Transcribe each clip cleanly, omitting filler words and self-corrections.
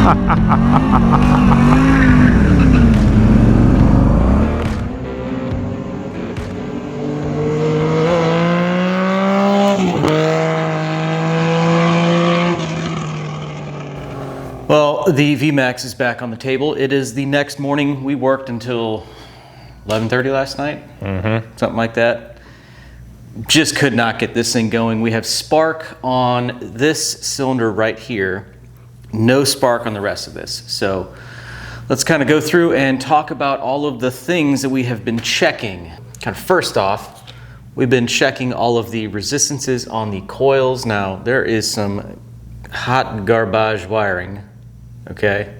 Well, the Vmax is back on the table. It is the next morning. We worked until 11:30 last night, something like that. Just could not get this thing going. We have spark on this cylinder right here, no spark on the rest of this. So let's kind of go through and talk about all of the things that we have been checking. Kind of first off, we've been checking all of the resistances on the coils. Now, there is some hot garbage wiring. Okay,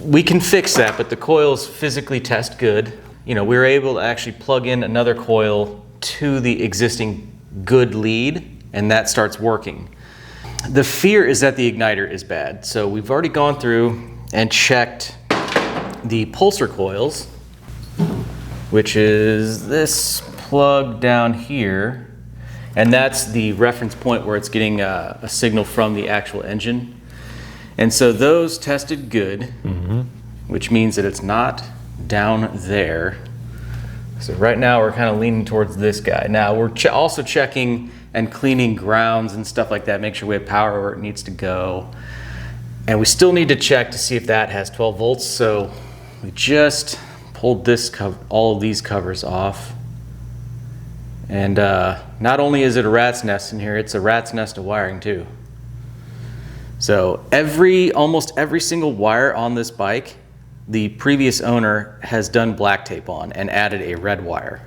we can fix that, but the coils physically test good. You know, we were able to actually plug in another coil to the existing good lead, and that starts working. The fear is that the igniter is bad. So we've already gone through and checked the pulsar coils, which is this plug down here, and that's the reference point where it's getting a signal from the actual engine. And so those tested good, which means that it's not down there. So right now we're kind of leaning towards this guy. Now we're also checking and cleaning grounds and stuff like that, make sure we have power where it needs to go. And we still need to check to see if that has 12 volts. So we just pulled this all of these covers off. And not only is it a rat's nest in here, it's a rat's nest of wiring too. So almost every single wire on this bike, the previous owner has done black tape on and added a red wire.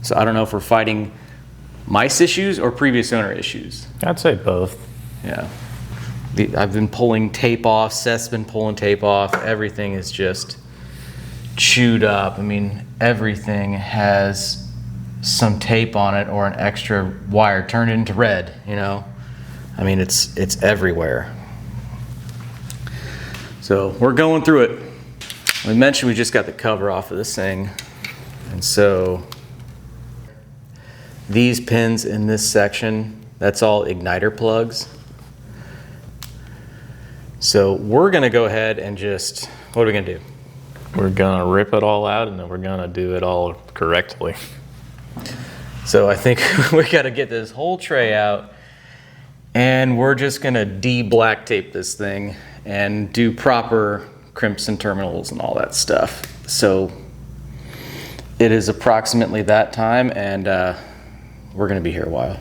So I don't know if we're fighting mice issues or previous owner issues. I'd say both. Yeah. I've been pulling tape off, Seth's been pulling tape off, everything is just chewed up. I mean, everything has some tape on it or an extra wire turned into red, you know? I mean, it's everywhere. So we're going through it. We mentioned we just got the cover off of this thing. And so these pins in this section, that's all igniter plugs. So we're gonna go ahead and just, what are we gonna do? We're gonna rip it all out and then we're gonna do it all correctly. So I think we gotta get this whole tray out and we're just gonna de-black tape this thing and do proper crimps and terminals and all that stuff. So it is approximately that time and we're gonna be here a while.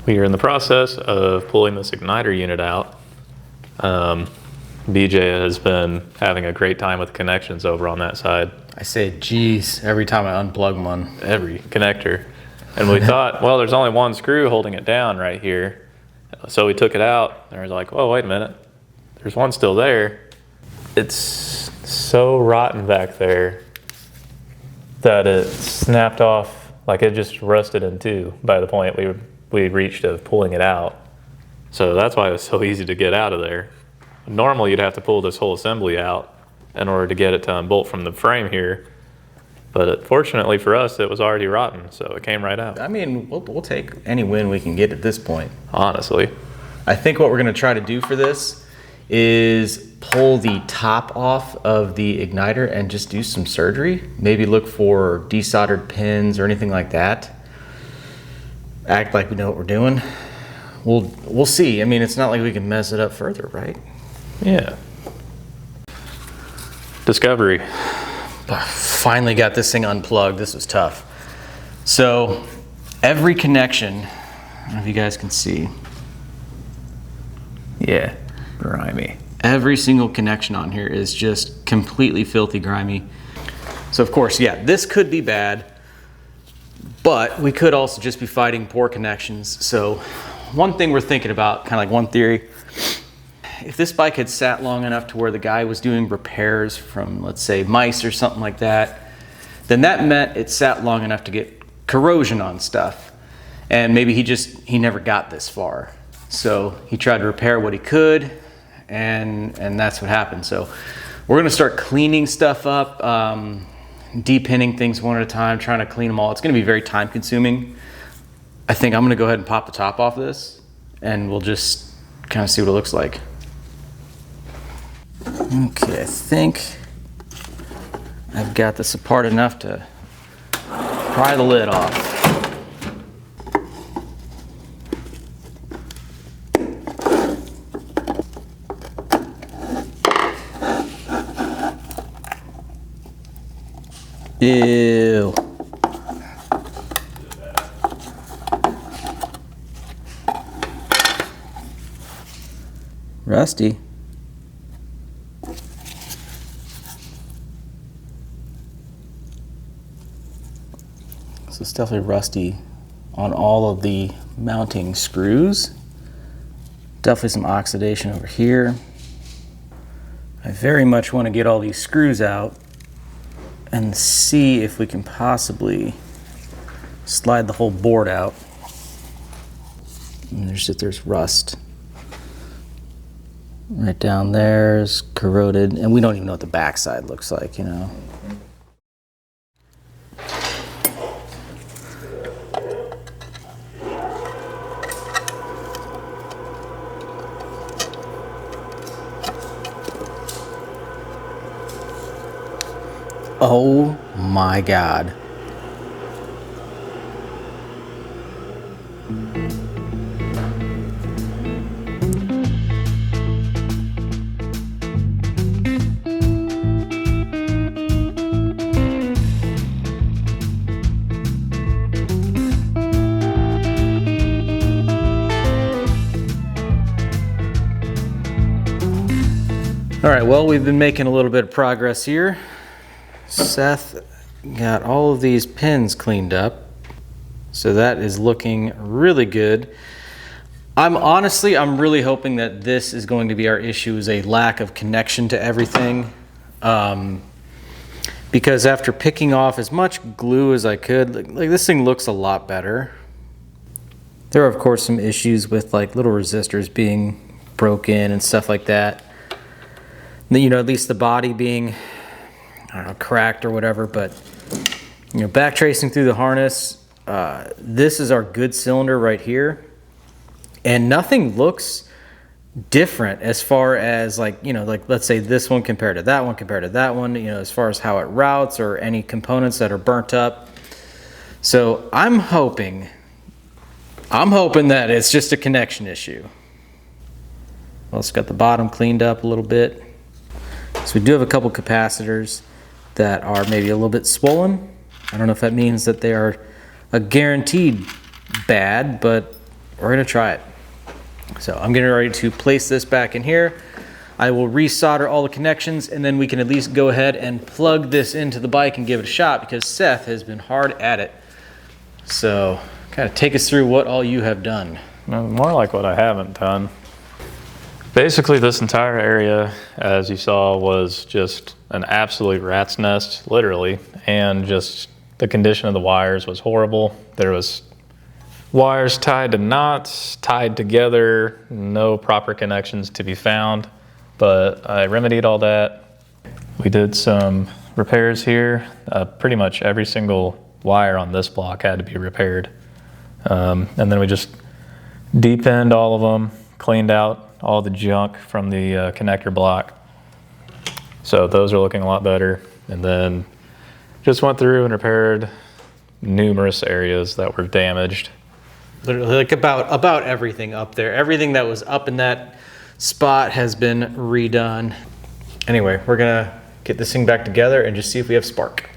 We are in the process of pulling this igniter unit out. BJ has been having a great time with connections over on that side. I say, geez, every time I unplug one. Every connector. And we thought, well, there's only one screw holding it down right here. So we took it out and we were like, oh, wait a minute. There's one still there. It's so rotten back there that it snapped off, like it just rusted in two by the point we reached of pulling it out. So that's why it was so easy to get out of there. Normally you'd have to pull this whole assembly out in order to get it to unbolt from the frame here. But fortunately for us, it was already rotten, so it came right out. I mean, we'll take any win we can get at this point. Honestly. I think what we're gonna try to do for this is pull the top off of the igniter and just do some surgery. Maybe look for desoldered pins or anything like that. Act like we know what we're doing. We'll see. I mean, it's not like we can mess it up further, right? Yeah. Discovery. Finally got this thing unplugged. This was tough. So every connection, I don't know if you guys can see. Yeah, grimy. Every single connection on here is just completely filthy grimy. So of course, yeah, this could be bad, but we could also just be fighting poor connections. So one thing we're thinking about, kind of like one theory, if this bike had sat long enough to where the guy was doing repairs from, let's say, mice or something like that, then that meant it sat long enough to get corrosion on stuff. And maybe he never got this far. So he tried to repair what he could, and that's what happened. So we're gonna start cleaning stuff up, de-pinning things one at a time, trying to clean them all. It's gonna be very time consuming. I think I'm gonna go ahead and pop the top off this, and we'll just kind of see what it looks like. Okay, I think I've got this apart enough to pry the lid off. Ew. Rusty. So it's definitely rusty on all of the mounting screws. Definitely some oxidation over here. I very much want to get all these screws out and see if we can possibly slide the whole board out. And there's rust. Right down there is corroded, and we don't even know what the backside looks like, you know. Oh my God. All right, well, we've been making a little bit of progress here. Seth got all of these pins cleaned up, so that is looking really good. I'm really hoping that this is going to be our issue, is a lack of connection to everything. Because after picking off as much glue as I could, like this thing looks a lot better. There are of course some issues with like little resistors being broken and stuff like that. You know, at least the body being, I don't know, cracked or whatever, but you know, back tracing through the harness, this is our good cylinder right here, and nothing looks different as far as like, you know, like let's say this one compared to that one compared to that one, you know, as far as how it routes or any components that are burnt up. So I'm hoping that it's just a connection issue. Well, it's got the bottom cleaned up a little bit. So we do have a couple capacitors that are maybe a little bit swollen. I don't know if that means that they are a guaranteed bad, but we're gonna try it. So I'm getting ready to place this back in here. I will resolder all the connections, and then we can at least go ahead and plug this into the bike and give it a shot, because Seth has been hard at it. So kind of take us through what all you have done. More like what I haven't done. Basically, this entire area, as you saw, was just an absolute rat's nest, literally, and just the condition of the wires was horrible. There was wires tied to knots, tied together, no proper connections to be found, but I remedied all that. We did some repairs here. Pretty much every single wire on this block had to be repaired. And then we just deep-end all of them, cleaned out all the junk from the connector block. So those are looking a lot better. And then just went through and repaired numerous areas that were damaged. Literally like about everything up there. Everything that was up in that spot has been redone. Anyway, we're gonna get this thing back together and just see if we have spark.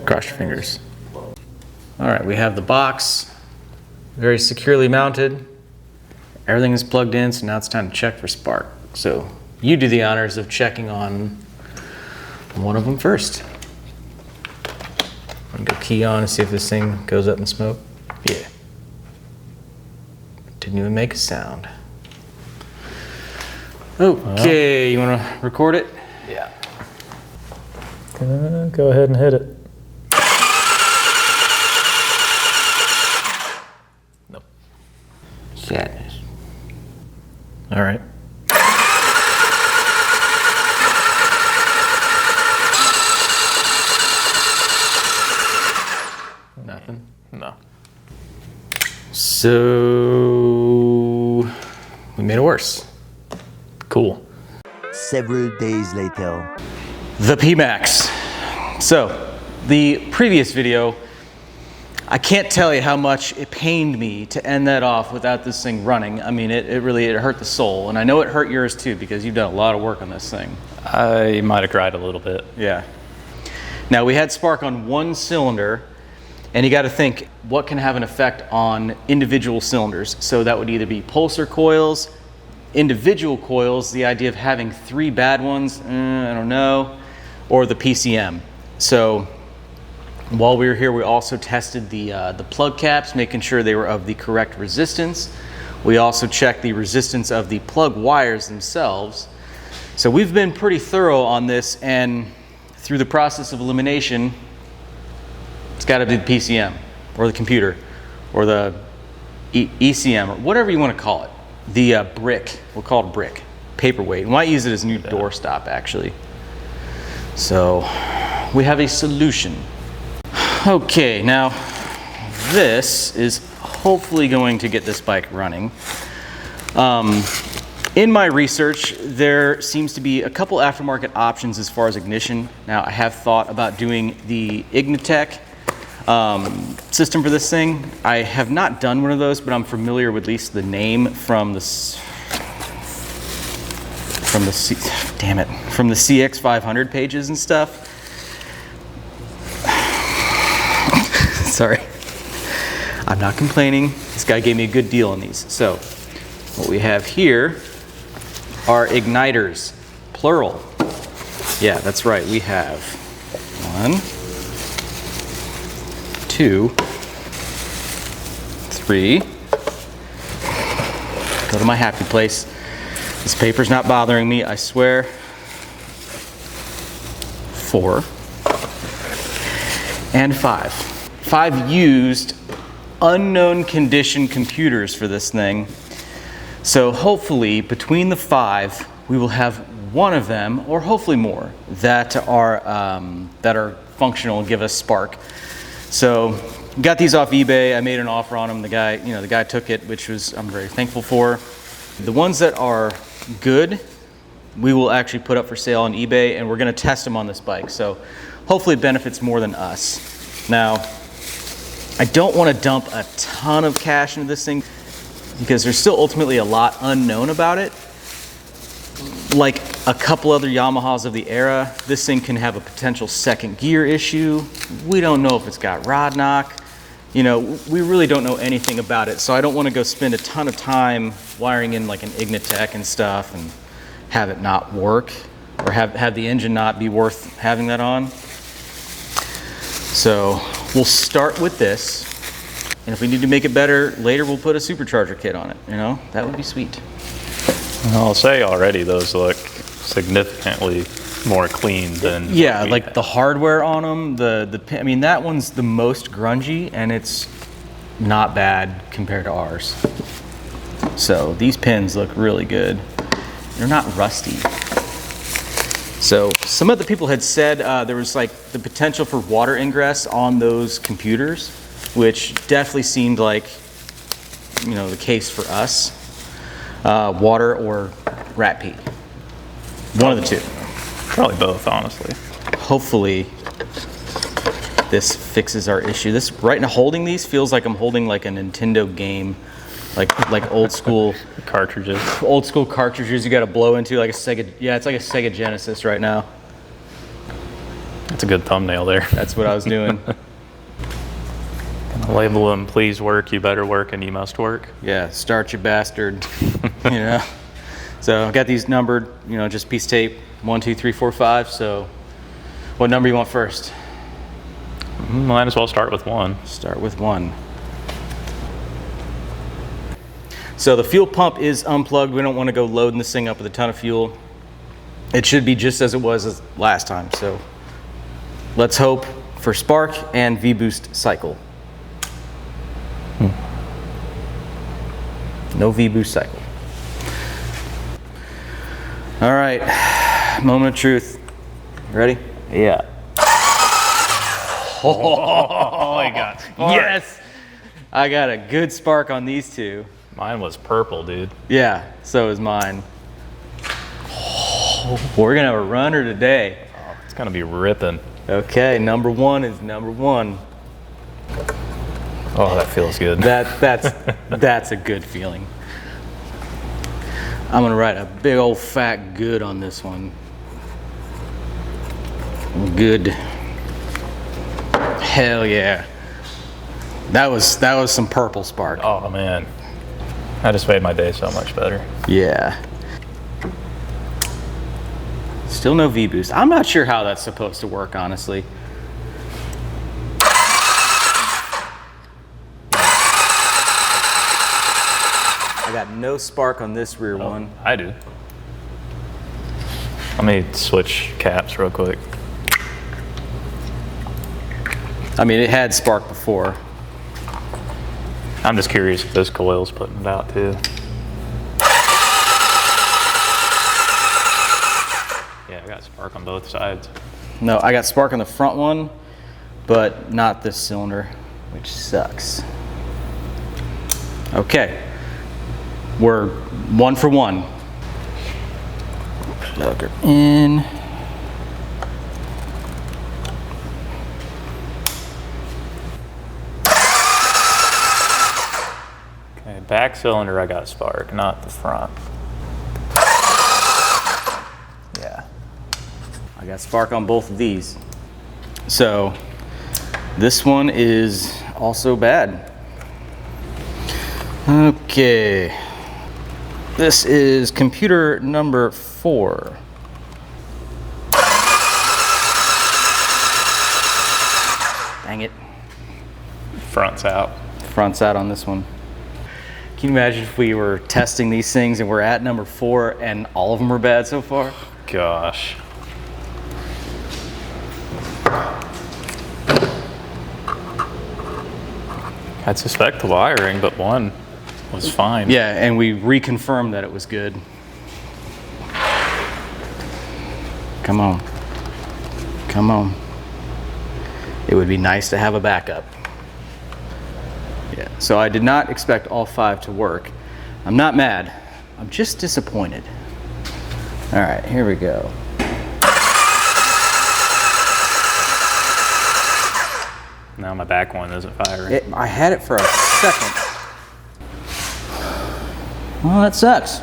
Cross your fingers. All right, we have the box very securely mounted. Everything is plugged in, so now it's time to check for spark. So you do the honors of checking on one of them first. I'm gonna go key on and see if this thing goes up in smoke. Yeah. Didn't even make a sound. Okay, you want to record it? Yeah. Go ahead and hit it. Nope. Sadness. All right. Nothing? No. So we made it worse. Cool. Several days later. The Vmax. So the previous video, I can't tell you how much it pained me to end that off without this thing running. I mean, it really hurt the soul. And I know it hurt yours too, because you've done a lot of work on this thing. I might have cried a little bit. Yeah. Now we had spark on one cylinder, and you got to think what can have an effect on individual cylinders. So that would either be pulsar coils, individual coils, the idea of having 3 bad ones, I don't know, or the PCM. So while we were here, we also tested the plug caps, making sure they were of the correct resistance. We also checked the resistance of the plug wires themselves. So we've been pretty thorough on this, and through the process of elimination, it's got to be the PCM or the computer or the ECM or whatever you want to call it. The brick, we'll call it a brick, paperweight. We might use it as a new doorstop actually. So we have a solution. Okay, now this is hopefully going to get this bike running. In my research, there seems to be a couple aftermarket options as far as ignition. Now I have thought about doing the Ignitec system for this thing. I have not done one of those, but I'm familiar with at least the name from the CX500 pages and stuff. Sorry, I'm not complaining. This guy gave me a good deal on these. So what we have here are igniters, plural. Yeah, that's right. We have 1, 2, 3. Go to my happy place. This paper's not bothering me, I swear. 4 and 5. 5 used unknown condition computers for this thing. So hopefully between the 5, we will have one of them, or hopefully more, that are functional and give us spark. So got these off eBay. I made an offer on them. The guy took it, which I'm very thankful for. The ones that are good, we will actually put up for sale on eBay, and we're going to test them on this bike. So hopefully it benefits more than us. Now, I don't want to dump a ton of cash into this thing because there's still ultimately a lot unknown about it. Like a couple other Yamahas of the era, this thing can have a potential second gear issue. We don't know if it's got rod knock. We really don't know anything about it. So I don't want to go spend a ton of time wiring in like an Ignitec and stuff and have it not work, or have the engine not be worth having that on. So we'll start with this, and if we need to make it better later, we'll put a supercharger kit on it. That would be sweet. I'll say already those look significantly more clean than like the hardware on them. That one's the most grungy, and it's not bad compared to ours. So these pins look really good. They're not rusty. So some of the people had said there was like the potential for water ingress on those computers, which definitely seemed like the case for us. Water or rat pee. One of the two. Probably both, honestly. Hopefully this fixes our issue. This right now, holding these feels like I'm holding like a Nintendo game, like old school cartridges. Old school cartridges you got to blow into, like a Sega. Yeah, it's like a Sega Genesis right now. That's a good thumbnail there. That's what I was doing. Label them, please work, you better work, and you must work. Yeah, start you bastard. So I've got these numbered, just piece of tape, 1, 2, 3, 4, 5. So what number you want first? Might as well start with 1. Start with 1. So the fuel pump is unplugged. We don't want to go loading this thing up with a ton of fuel. It should be just as it was as last time. So let's hope for spark and V-boost cycle. No V-boost cycle. All right, moment of truth. Ready? Yeah. Oh, I got spark. Yes! I got a good spark on these two. Mine was purple, dude. Yeah, so is mine. Oh, we're gonna have a runner today. Oh, it's gonna be ripping. Okay, number one is number one. Oh, that feels good. That's a good feeling. I'm gonna write a big old fat good on this one. Good. Hell yeah. That was some purple spark. Oh man, that just made my day so much better. Yeah. Still no V-boost. I'm not sure how that's supposed to work, honestly. I got no spark on this rear one. I do. Let me switch caps real quick. I mean, it had spark before. I'm just curious if this coil's putting it out too. Yeah, I got spark on both sides. No, I got spark on the front one, but not this cylinder, which sucks. Okay, we're 1 for 1. Plug her in. Okay, back cylinder I got spark, not the front. Yeah. I got spark on both of these. So this one is also bad. Okay. This is computer number 4. Dang it. Front's out. Front's out on this one. Can you imagine if we were testing these things and we're at number 4 and all of them are bad so far? Gosh. I'd suspect the wiring, but one was fine. Yeah, and we reconfirmed that it was good. Come on. Come on. It would be nice to have a backup. Yeah, so I did not expect all 5 to work. I'm not mad. I'm just disappointed. All right, here we go. Now my back one isn't firing. I had it for a second. Well, that sucks.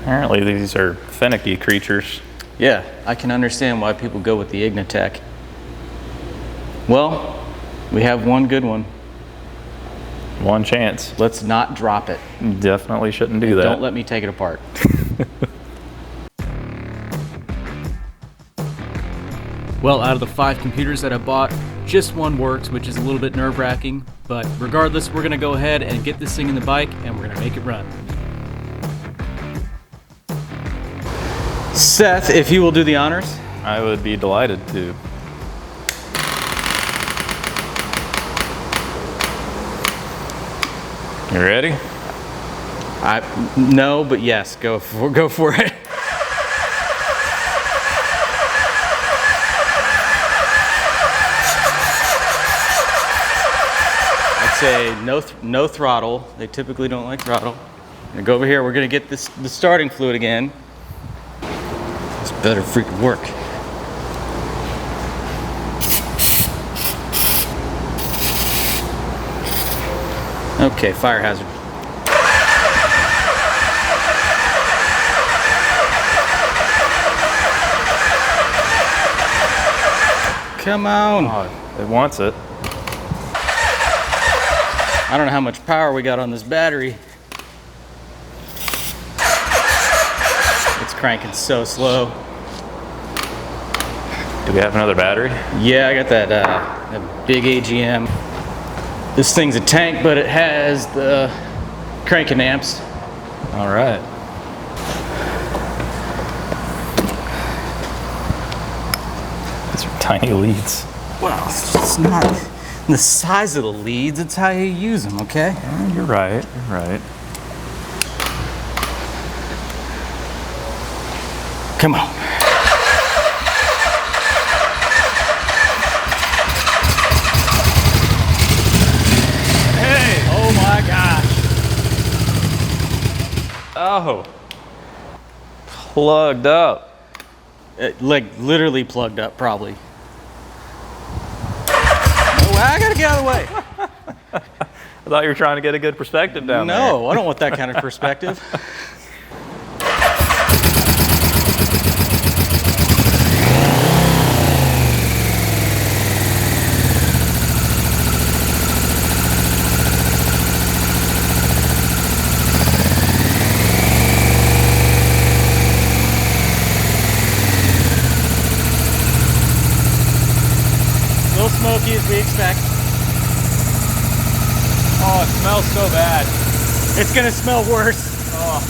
Apparently these are finicky creatures. Yeah, I can understand why people go with the Ignitec. Well, we have one good one. One chance. Let's not drop it. Definitely shouldn't do that. Don't let me take it apart. Well, out of the 5 computers that I bought, just one works, which is a little bit nerve-wracking. But regardless, we're gonna go ahead and get this thing in the bike and we're gonna make it run. Seth, if you will do the honors. I would be delighted to. You ready? No, but yes, go for it. I'd say no throttle. They typically don't like throttle. Gonna go over here. We're gonna get the starting fluid again. This better freaking work. Okay, fire hazard. Come on. Oh, it wants it. I don't know how much power we got on this battery. It's cranking so slow. Do we have another battery? Yeah, I got that big AGM. This thing's a tank, but it has the cranking amps. All right. These are tiny leads. Well, it's not the size of the leads, it's how you use them, okay? You're right. You're right. Come on. Hey! Oh my gosh. Oh. Plugged up. Like literally plugged up, probably. Oh, I gotta get out of the way. I thought you were trying to get a good perspective down there. No, I don't want that kind of perspective. Smoky as we expect. Oh, it smells so bad. It's gonna smell worse. Oh.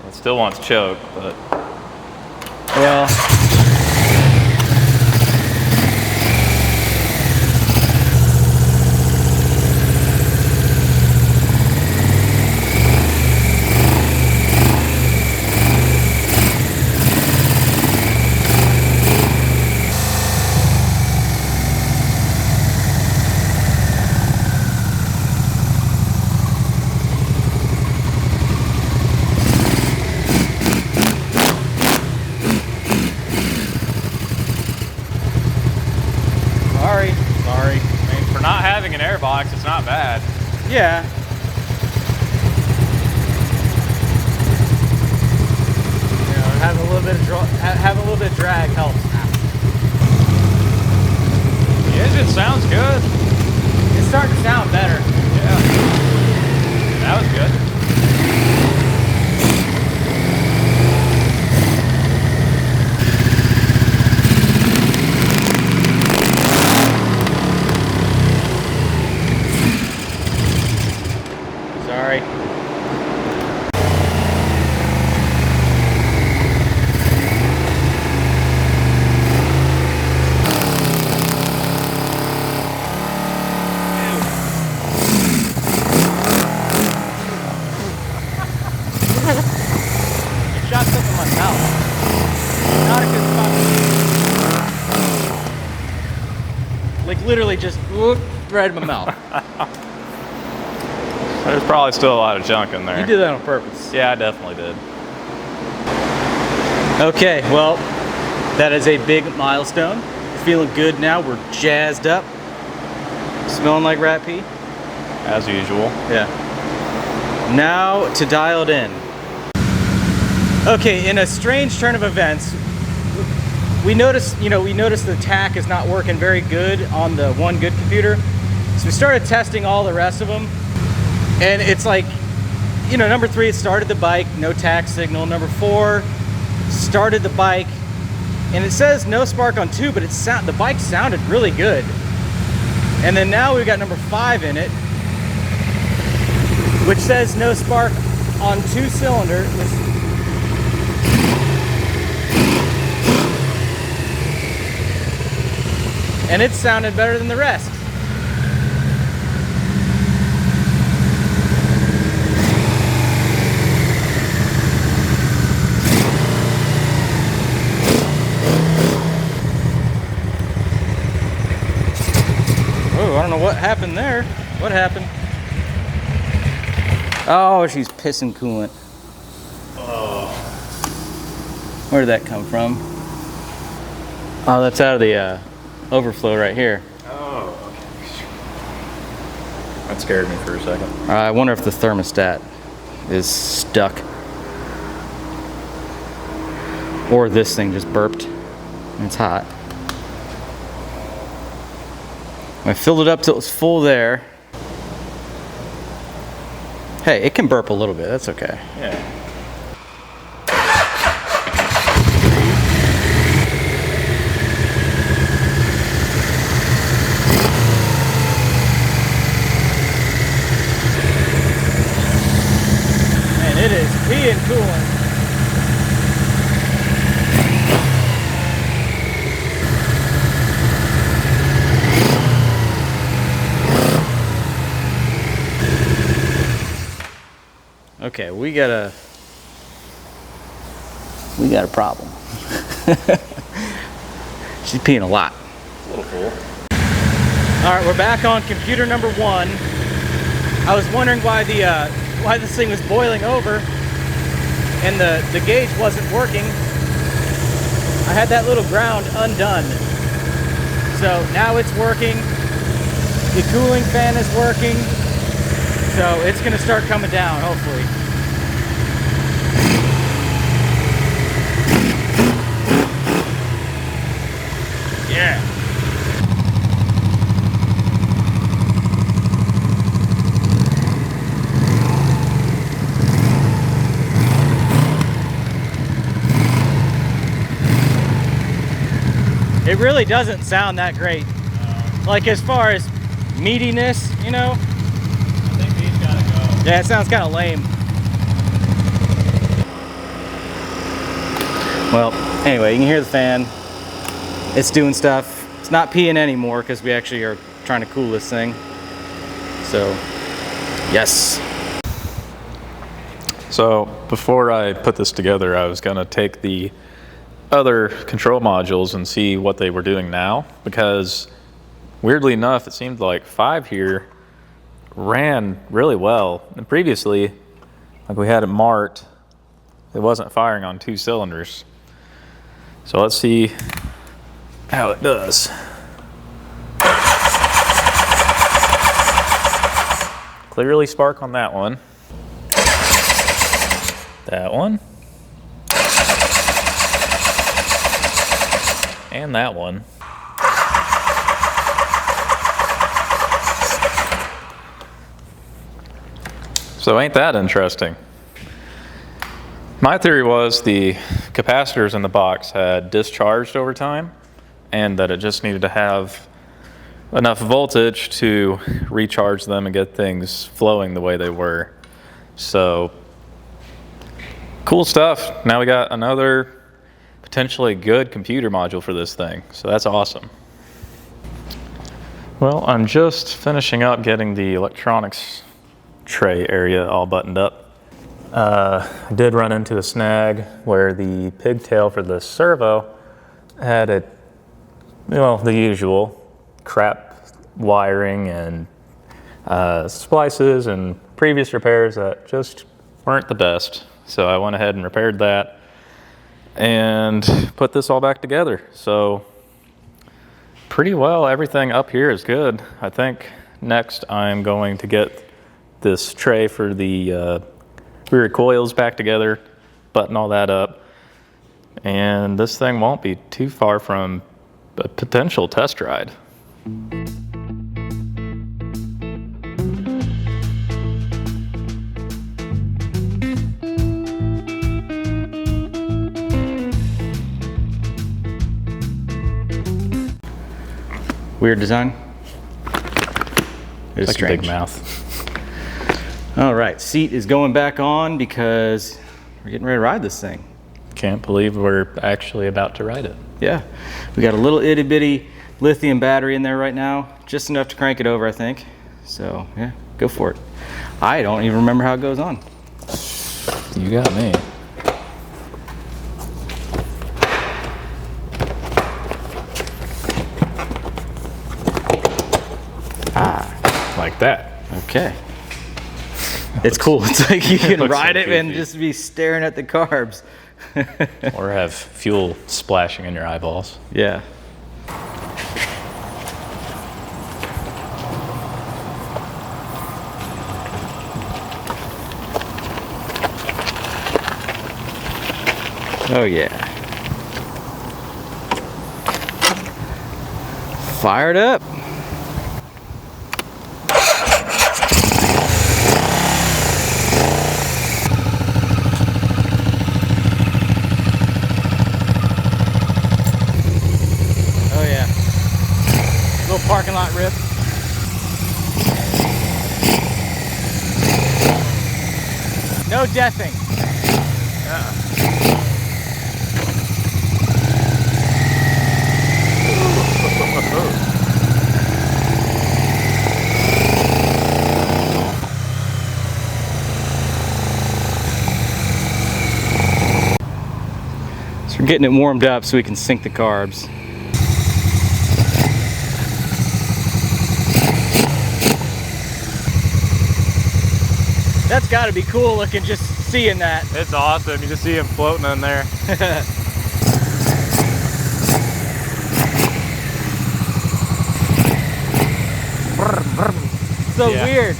It still wants choke, but well. Sorry. I mean, for not having an airbox, it's not bad. Yeah. You know, having a little bit of drag helps. The engine sounds good. It's starting to sound better. Yeah. That was good. Sorry. It shot stuff in my mouth. Not a good spot. Like literally just whoop, right in my mouth. There's probably still a lot of junk in there. You did that on purpose. Yeah, I definitely did. Okay, well, that is a big milestone. Feeling good now. We're jazzed up. Smelling like rat pee. As usual. Yeah. Now to dial it in. Okay, in a strange turn of events, we noticed the TAC is not working very good on the One Good computer. So we started testing all the rest of them. And it's like, number 3, it started the bike, no TAC signal. Number 4, started the bike, and it says no spark on 2, but the bike sounded really good. And then now we've got number 5 in it, which says no spark on 2 cylinder. And it sounded better than the rest. Oh, I don't know what happened there. What happened? Oh, she's pissing coolant. Oh. Where did that come from? Oh, that's out of the overflow right here. Oh, okay. That scared me for a second. I wonder if the thermostat is stuck. Or this thing just burped. It's hot. I filled it up till it was full there. Hey, it can burp a little bit. That's okay. Yeah. Okay, we got a problem. She's peeing a lot. A little cool. All right, we're back on computer number 1. I was wondering why this thing was boiling over and the gauge wasn't working. I had that little ground undone. So now it's working. The cooling fan is working. So it's gonna start coming down, hopefully. Yeah. It really doesn't sound that great. Like as far as meatiness, you know? I think these gotta go. Yeah, it sounds kind of lame. Well, anyway, you can hear the fan. It's doing stuff. It's not peeing anymore because we actually are trying to cool this thing. So, yes. So before I put this together, I was gonna take the other control modules and see what they were doing now, because weirdly enough, it seemed like 5 here ran really well. And previously, like we had it marked, it wasn't firing on 2 cylinders. So let's see how it does. Clearly spark on that one. That one. And that one. So ain't that interesting? My theory was the capacitors in the box had discharged over time and that it just needed to have enough voltage to recharge them and get things flowing the way they were. So cool stuff. Now we got another potentially good computer module for this thing. So that's awesome. Well, I'm just finishing up getting the electronics tray area all buttoned up. I did run into a snag where the pigtail for the servo had the usual crap wiring and splices and previous repairs that just weren't the best. So I went ahead and repaired that and put this all back together. So pretty well everything up here is good. I think next I'm going to get this tray for the rear coils back together, button all that up, and this thing won't be too far from a potential test ride. Weird design. It's like strange. a big mouth. All right, seat is going back on because we're getting ready to ride this thing. Can't believe we're actually about to ride it. Yeah, we got a little itty bitty lithium battery in there right now, just enough to crank it over, I think. So yeah, go for it. I don't even remember how it goes on. You got me. Like that. Okay. It's cool. It's like you can Looks ride so it and goofy. just be staring at the carbs. Or have fuel splashing in your eyeballs. Yeah. Oh yeah. Fired up. Oh yeah. Little parking lot rip. No deathing. getting it warmed up so we can sink the carbs. That's got to be cool looking, just seeing that. It's awesome. You just see him floating in there. So weird.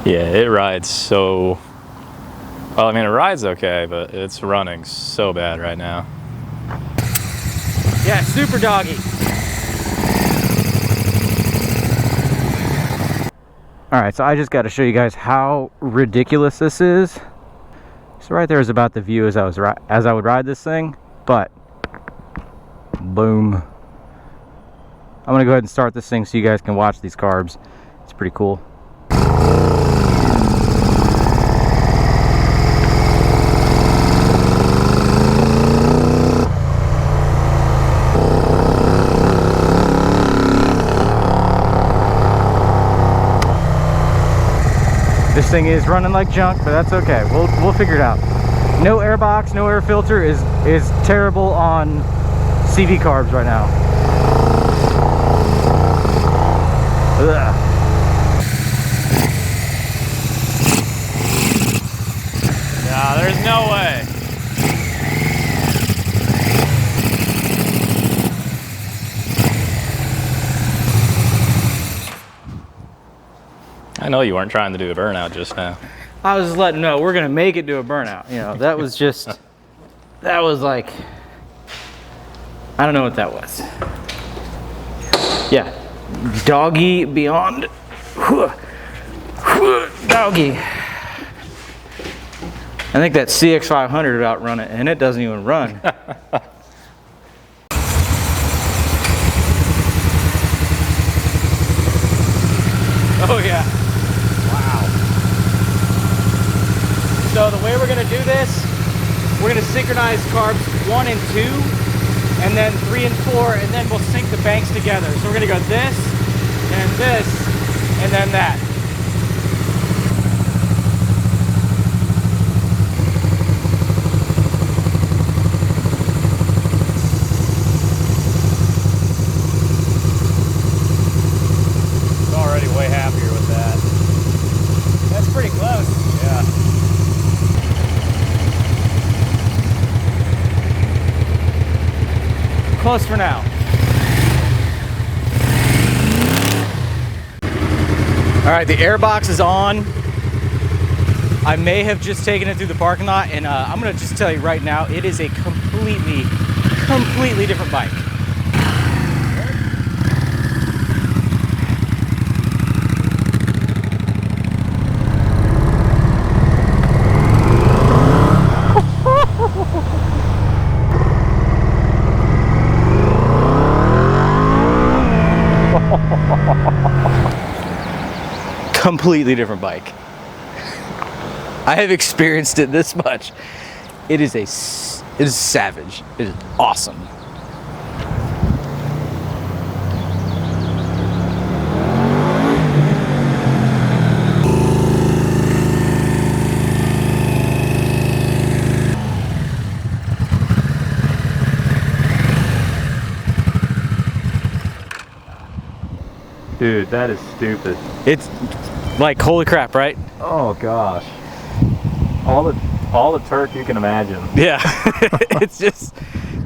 Yeah, it rides so well. I mean, it rides okay, but it's running so bad right now. Yeah, super doggy. All right, so I just got to show you guys how ridiculous this is. So right there is about the view as I would ride this thing, but boom. I'm gonna go ahead and start this thing so you guys can watch these carbs. It's pretty cool. This thing is running like junk, but that's okay. We'll figure it out. No air box, no air filter is terrible on CV carbs right now. Ugh. No, there's no way. I know you weren't trying to do a burnout just now. I was just letting know we're gonna make it to a burnout. You know, that was just, that was like, I don't know what that was. Yeah, doggy beyond, doggy. I think that CX500 would outrun it, and it doesn't even run. Oh yeah. So the way we're gonna do this, we're gonna synchronize carbs 1 and 2, and then 3 and 4, and then we'll sync the banks together. So we're gonna go this, and then that. I'm already way happier with that. That's pretty close. Yeah. Close for now. All right, the air box is on. I may have just taken it through the parking lot, and I'm gonna just tell you right now, it is a completely different bike. Completely different bike. I have experienced it this much. It is savage. It is awesome. Dude, that is stupid. It's like, holy crap, right? Oh gosh. All the torque you can imagine. Yeah. It's just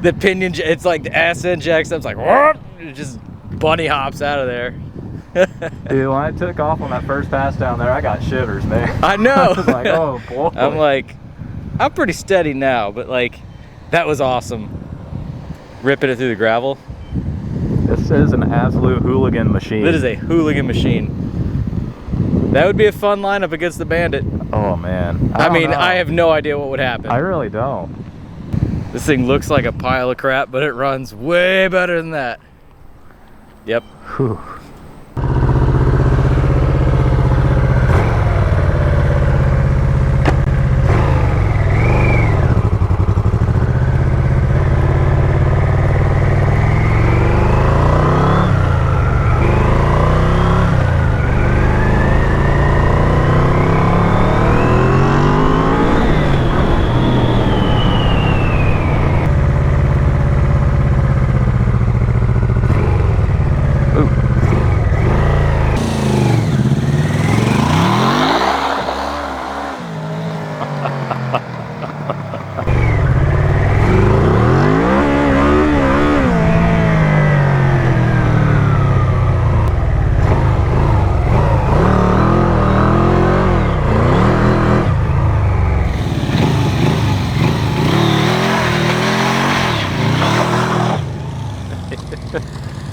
the pinion, it's like the ass end jacks up, it's like, whoop, it just bunny hops out of there. Dude, when I took off on that first pass down there, I got shivers, man. I know. I was like, oh boy. I'm like, I'm pretty steady now, but like, that was awesome. Ripping it through the gravel. This is an absolute hooligan machine. It is a hooligan machine. That would be a fun lineup against the Bandit. Oh man. I mean, don't know. I have no idea what would happen. I really don't. This thing looks like a pile of crap, but it runs way better than that. Yep.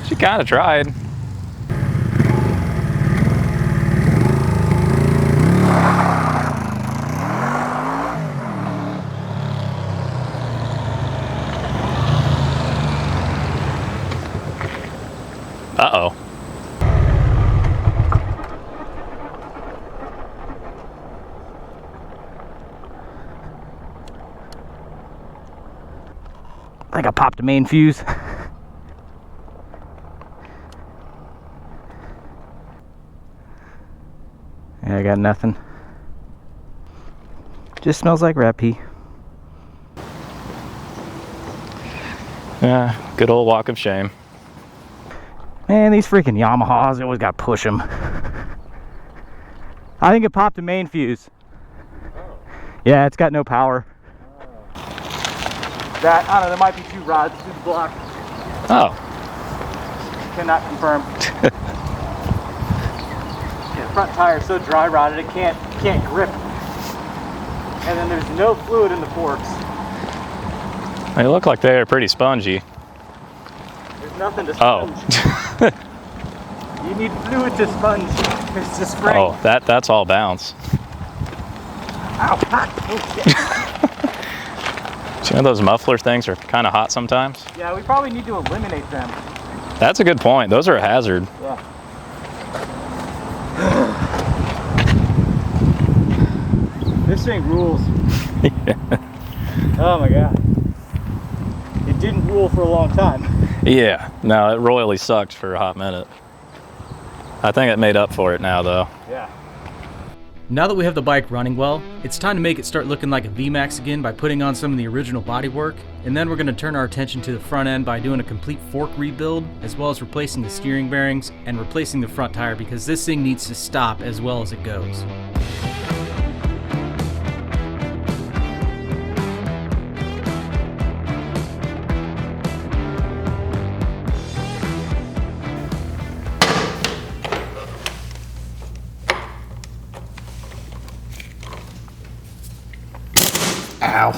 She kind of tried. Uh-oh. I think I popped the main fuse. Yeah, I got nothing. Just smells like rat pee. Yeah, good old walk of shame. Man, these freaking Yamahas, always gotta push them. I think it popped the main fuse. Yeah, it's got no power. That, I don't know, there might be 2 rods through the block. Oh. Cannot confirm. Yeah, the front tire is so dry rotted it can't grip. And then there's no fluid in the forks. They look like they're pretty spongy. There's nothing to sponge. Oh. You need fluid to sponge. It's a spring. Oh, that's all bounce. Ow, hot. Oh, shit. Do you know those muffler things are kind of hot sometimes? Yeah, we probably need to eliminate them. That's a good point. Those are a hazard. Yeah. This thing rules. Oh my god. It didn't rule for a long time. Yeah, no, it royally sucked for a hot minute. I think it made up for it now, though. Yeah. Now that we have the bike running well, it's time to make it start looking like a Vmax again by putting on some of the original bodywork, and then we're going to turn our attention to the front end by doing a complete fork rebuild, as well as replacing the steering bearings and replacing the front tire because this thing needs to stop as well as it goes. Ow.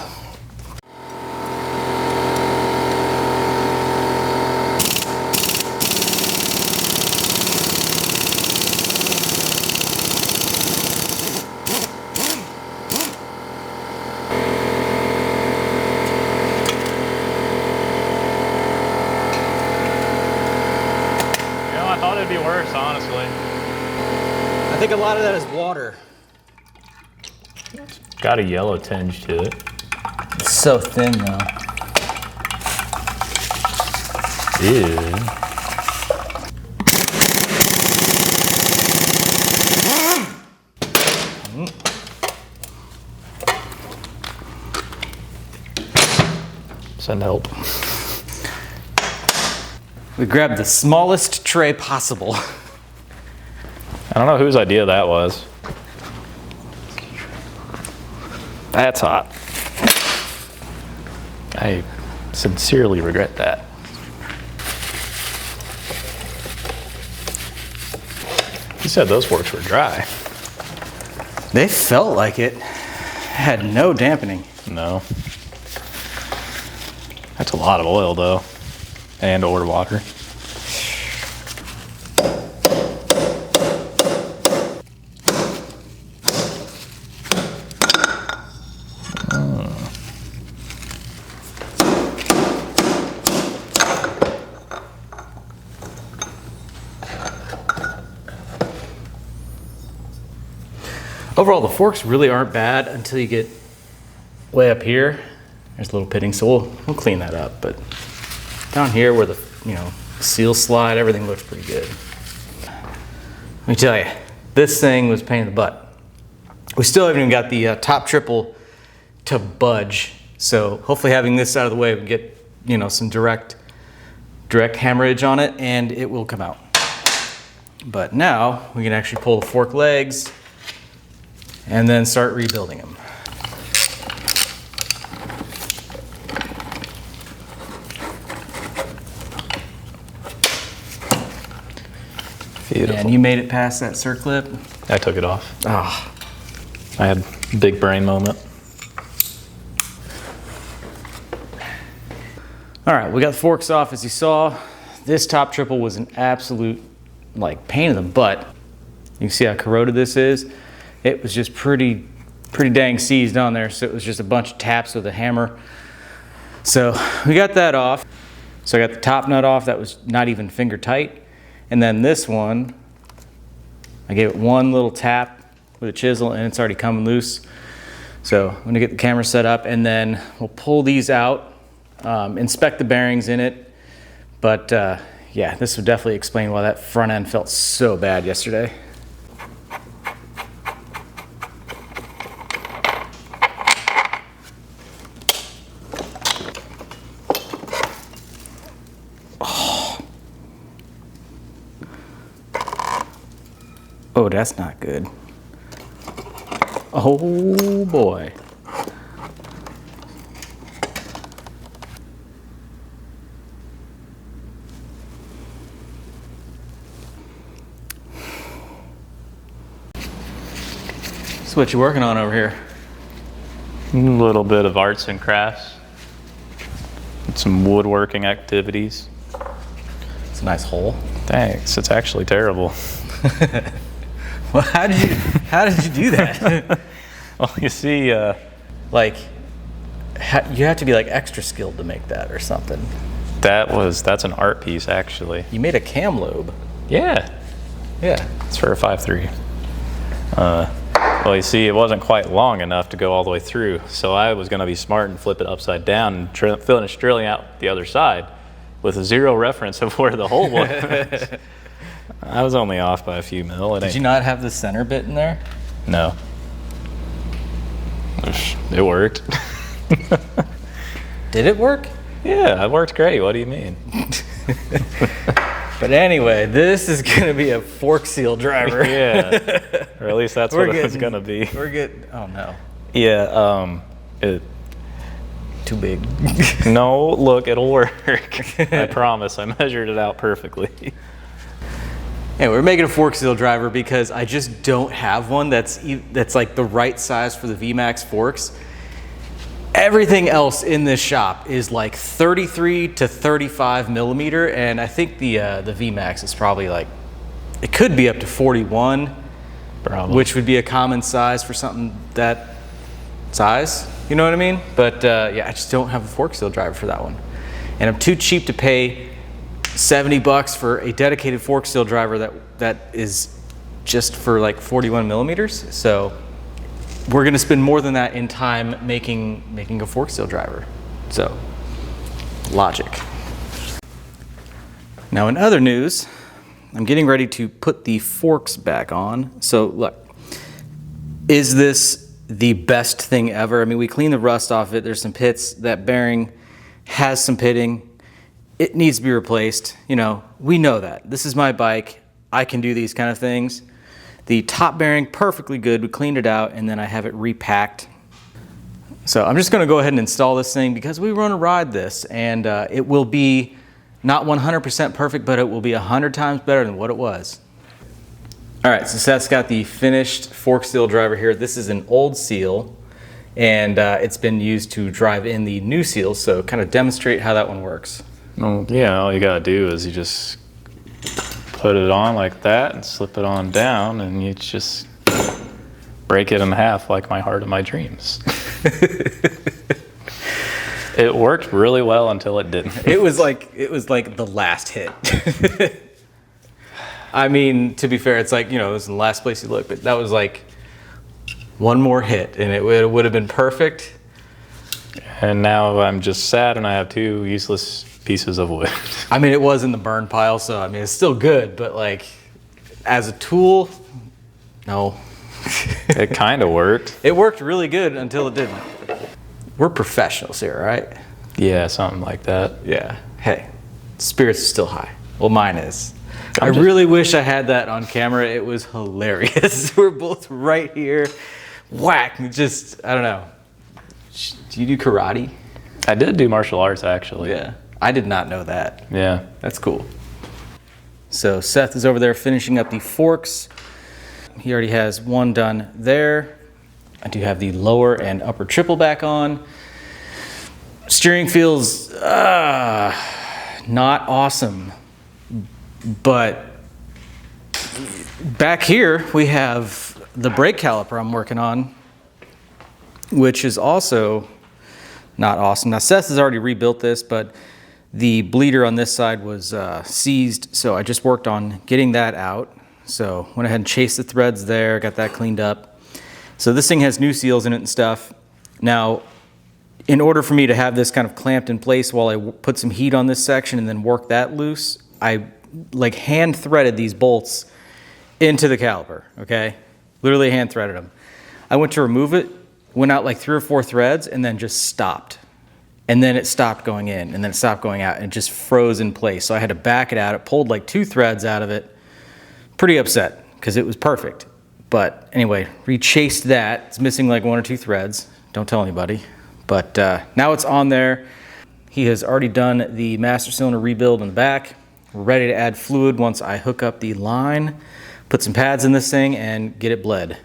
I thought it'd be worse, honestly. I think a lot of that is water. Got a yellow tinge to it. It's so thin though. Ew. Send help. We grabbed the smallest tray possible. I don't know whose idea that was. That's hot. I sincerely regret that. You said those forks were dry. They felt like it. Had no dampening. No. That's a lot of oil though. And or water. Overall, the forks really aren't bad until you get way up here. There's a little pitting, so we'll clean that up. But down here where the seal slide, everything looks pretty good. Let me tell you, this thing was a pain in the butt. We still haven't even got the top triple to budge. So hopefully having this out of the way, we can get some direct hammerage on it, and it will come out. But now we can actually pull the fork legs and then start rebuilding them. Beautiful. And you made it past that circlip? I took it off. Ah, I had a big brain moment. All right, we got the forks off as you saw. This top triple was an absolute like pain in the butt. You can see how corroded this is. It was just pretty dang seized on there. So it was just a bunch of taps with a hammer. So we got that off. So I got the top nut off. That was not even finger tight. And then this one, I gave it one little tap with a chisel and it's already coming loose. So I'm gonna get the camera set up and then we'll pull these out, inspect the bearings in it. But yeah, this would definitely explain why that front end felt so bad yesterday. Oh, that's not good. Oh boy. So what you working on over here? A little bit of arts and crafts. Some woodworking activities. It's a nice hole. Thanks, it's actually terrible. Well, how did you do that? Well, you see, Like, you have to be like extra skilled to make that or something. that's an art piece, actually. You made a cam lobe. Yeah, Yeah. it's for a 5.3. Well, you see, it wasn't quite long enough to go all the way through, so I was going to be smart and flip it upside down and finish drilling out the other side with zero reference of where the hole was. I was only off by a few mil. Did you not have the center bit in there? No. It worked. Did it work? Yeah, it worked great. What do you mean? But anyway, this is gonna be a fork seal driver. Yeah, or at least that's what it was gonna be. We're getting, oh no. Yeah, Too big. no, look, it'll work. I promise. I measured it out perfectly. Anyway, we're making a fork seal driver because I just don't have one that's like the right size for the Vmax forks. Everything else in this shop is like 33 to 35 millimeter, and I think the Vmax is probably like, it could be up to 41, Probably. which would be a common size for something that size, you know what I mean? But yeah, I just don't have a fork seal driver for that one. And I'm too cheap to pay $70 for a dedicated fork seal driver that is just for like 41 millimeters. So we're gonna spend more than that in time making a fork seal driver. So, logic. Now in other news, I'm getting ready to put the forks back on. So look, is this the best thing ever? I mean, we cleaned the rust off it. There's some pits. That bearing has some pitting. It needs to be replaced. You know, we know that. This is my bike. I can do these kind of things. The top bearing, perfectly good. We cleaned it out and then I have it repacked. So I'm just gonna go ahead and install this thing because we want to ride this, and it will be not 100% perfect, but it will be 100 times better than what it was. All right, so Seth's got the finished fork seal driver here. This is an old seal, and it's been used to drive in the new seal, so kind of demonstrate how that one works. Well, yeah, all you gotta do is you just put it on like that and slip it on down, and you just break it in half like my heart of my dreams. It worked really well until it didn't. It was like the last hit. I mean, to be fair, it's like, you know, it was in the last place you look, but that was like one more hit and it would have been perfect. And now I'm just sad and I have two useless pieces of wood. I mean, it was in the burn pile, so I mean, it's still good, but like as a tool, no. It kind of worked. It worked really good until it didn't. We're professionals here, right? Yeah, something like that. Yeah. Hey, spirits are still high. Well, mine is. I really wish I had that on camera. It was hilarious. We're both right here. Whack. Just, I don't know. Do you do karate? I did do martial arts, actually. Yeah. I did not know that. Yeah. That's cool. So Seth is over there finishing up the forks. He already has one done there. I do have the lower and upper triple back on. Steering feels not awesome. But back here, we have the brake caliper I'm working on, which is also not awesome. Now, Seth has already rebuilt this, but the bleeder on this side was seized, so I just worked on getting that out. So went ahead and chased the threads there, got that cleaned up. So this thing has new seals in it and stuff. Now, in order for me to have this kind of clamped in place while I put some heat on this section and then work that loose, I like hand threaded these bolts into the caliper, okay? Literally hand threaded them. I went to remove it, went out like 3 or 4 threads and then just stopped. And then it stopped going in and then it stopped going out and it just froze in place. So I had to back it out. It pulled like 2 threads out of it. Pretty upset because it was perfect. But anyway, rechased that. It's missing like 1 or 2 threads. Don't tell anybody. But now it's on there. He has already done the master cylinder rebuild in the back. We're ready to add fluid once I hook up the line, put some pads in this thing and get it bled.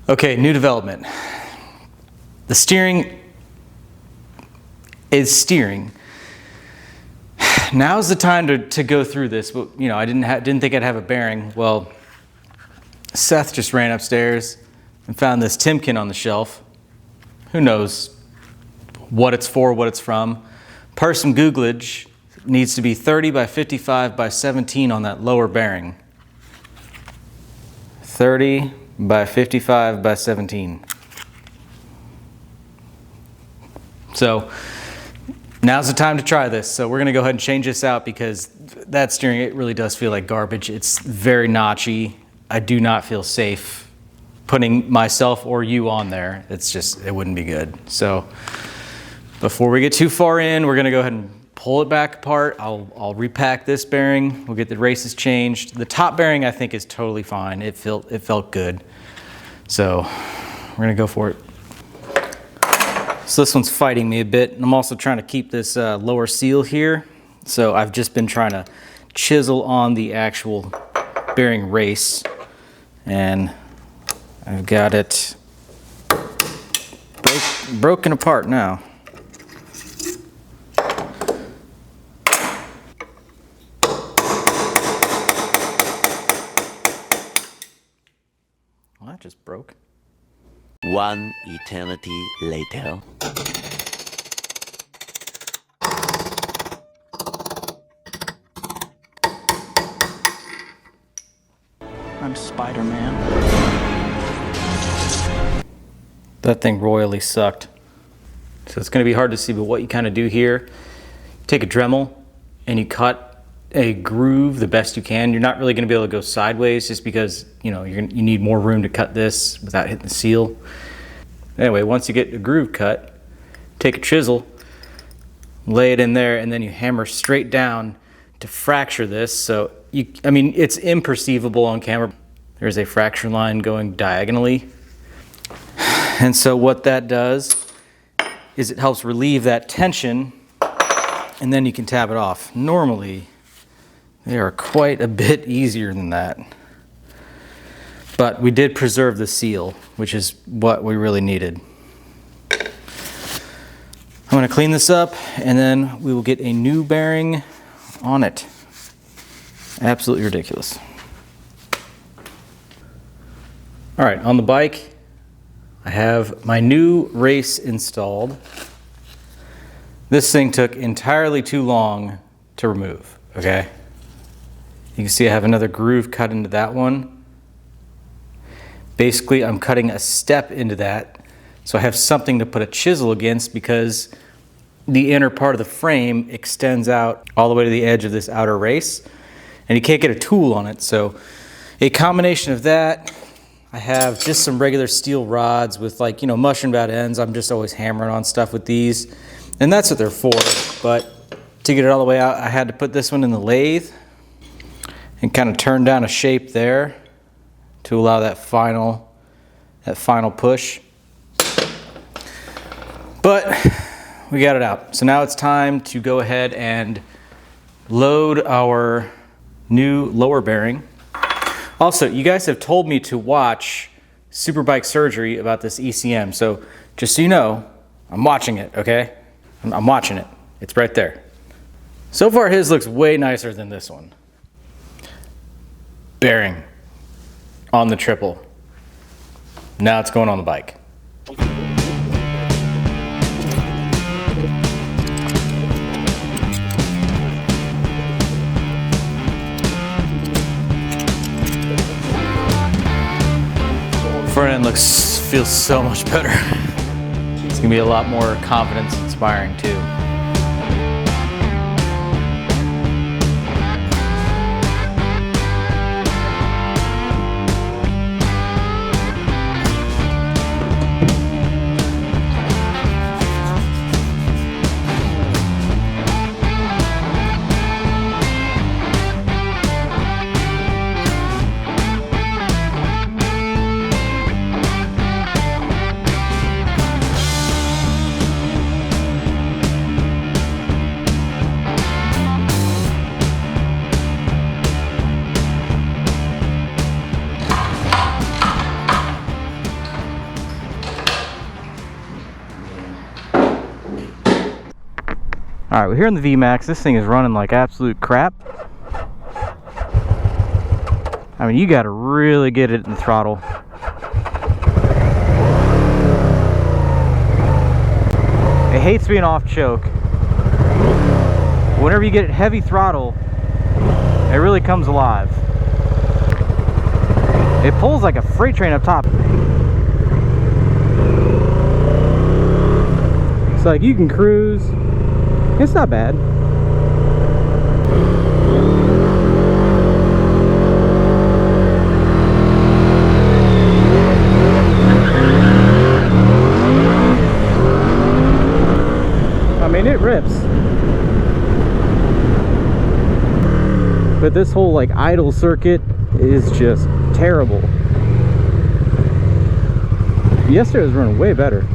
Okay, new development. The steering is steering. Now's the time to go through this, but you know, I didn't think I'd have a bearing. Well, Seth just ran upstairs and found this Timken on the shelf. Who knows what it's for, what it's from. Per some Googlage, needs to be 30 by 55 by 17 on that lower bearing. 30 by 55 by 17. So now's the time to try this. So we're gonna go ahead and change this out because that steering, it really does feel like garbage. It's very notchy. I do not feel safe putting myself or you on there. It's just, it wouldn't be good. So before we get too far in, we're gonna go ahead and pull it back apart. I'll repack this bearing. We'll get the races changed. The top bearing I think is totally fine. It felt good. So we're gonna go for it. So this one's fighting me a bit. And I'm also trying to keep this lower seal here. So I've just been trying to chisel on the actual bearing race. And I've got it broken apart now. Well, that just broke. 1 eternity later. I'm Spider-Man. That thing royally sucked. So it's going to be hard to see, but what you kind of do here, take a Dremel and you cut a groove the best you can. You're not really going to be able to go sideways just because, you know, you need more room to cut this without hitting the seal. Anyway, once you get the groove cut, take a chisel, lay it in there, and then you hammer straight down to fracture this. So, I mean, it's imperceivable on camera. There's a fracture line going diagonally. And so what that does is it helps relieve that tension, and then you can tap it off. Normally, they are quite a bit easier than that. But we did preserve the seal, which is what we really needed. I'm going to clean this up, and then we will get a new bearing on it. Absolutely ridiculous. All right, on the bike, I have my new race installed. This thing took entirely too long to remove, okay? You can see I have another groove cut into that one. Basically, I'm cutting a step into that, so I have something to put a chisel against because the inner part of the frame extends out all the way to the edge of this outer race, and you can't get a tool on it. So a combination of that, I have just some regular steel rods with, like, you know, mushroomed out ends. I'm just always hammering on stuff with these, and that's what they're for. But to get it all the way out, I had to put this one in the lathe and kind of turn down a shape there to allow that final push. But we got it out. So now it's time to go ahead and load our new lower bearing. Also, you guys have told me to watch Superbike Surgery about this ECM. So just so you know, I'm watching it, okay? I'm watching it. It's right there. So far his looks way nicer than this one. Bearing on the triple. Now it's going on the bike. Front end feels so much better. It's gonna be a lot more confidence inspiring too. Alright, we're here in the Vmax. This thing is running like absolute crap. I mean, you gotta really get it in the throttle. It hates being off choke. Whenever you get it heavy throttle, it really comes alive. It pulls like a freight train up top. It's like you can cruise. It's not bad. I mean, it rips. But this whole like idle circuit is just terrible. Yesterday was running way better.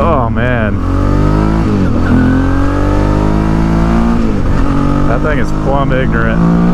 Oh man, that thing is plumb ignorant.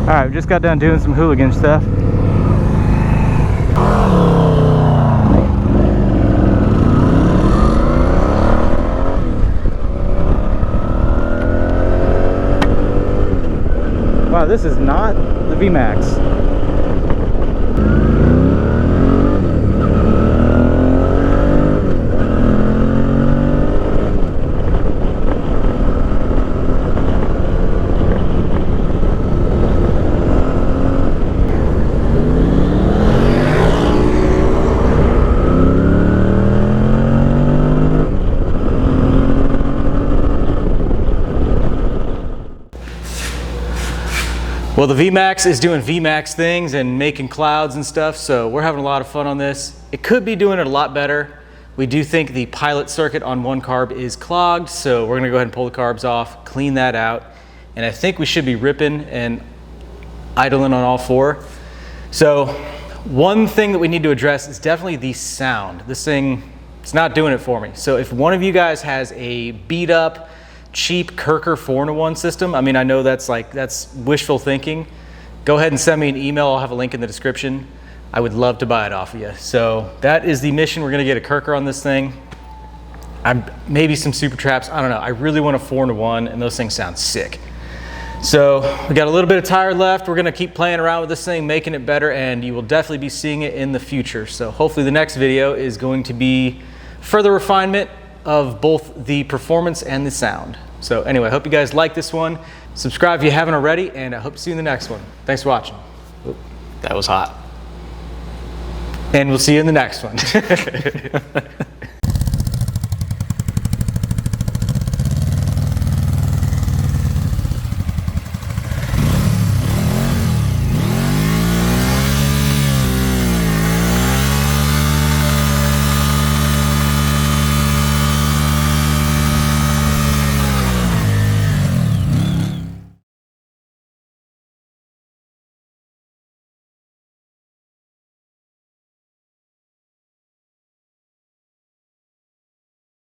Alright, we just got done doing some hooligan stuff. Wow, this is not the Vmax. Well, the Vmax is doing Vmax things and making clouds and stuff, so we're having a lot of fun on this. It could be doing it a lot better. We do think the pilot circuit on one carb is clogged, so we're gonna go ahead and pull the carbs off, clean that out, and I think we should be ripping and idling on all four. So one thing that we need to address is definitely the sound. This thing, it's not doing it for me. So if one of you guys has a beat up cheap Kirker 4-in-1 system, I mean, I know that's wishful thinking. Go ahead and send me an email. I'll have a link in the description. I would love to buy it off of you. So that is the mission. We're gonna get a Kirker on this thing. Maybe some super traps, I don't know. I really want a 4-in-1, and those things sound sick. So we got a little bit of tire left. We're gonna keep playing around with this thing, making it better, and you will definitely be seeing it in the future. So hopefully the next video is going to be further refinement of both the performance and the sound. So anyway, I hope you guys like this one. Subscribe if you haven't already, and I hope to see you in the next one. Thanks for watching. That was hot. And we'll see you in the next one.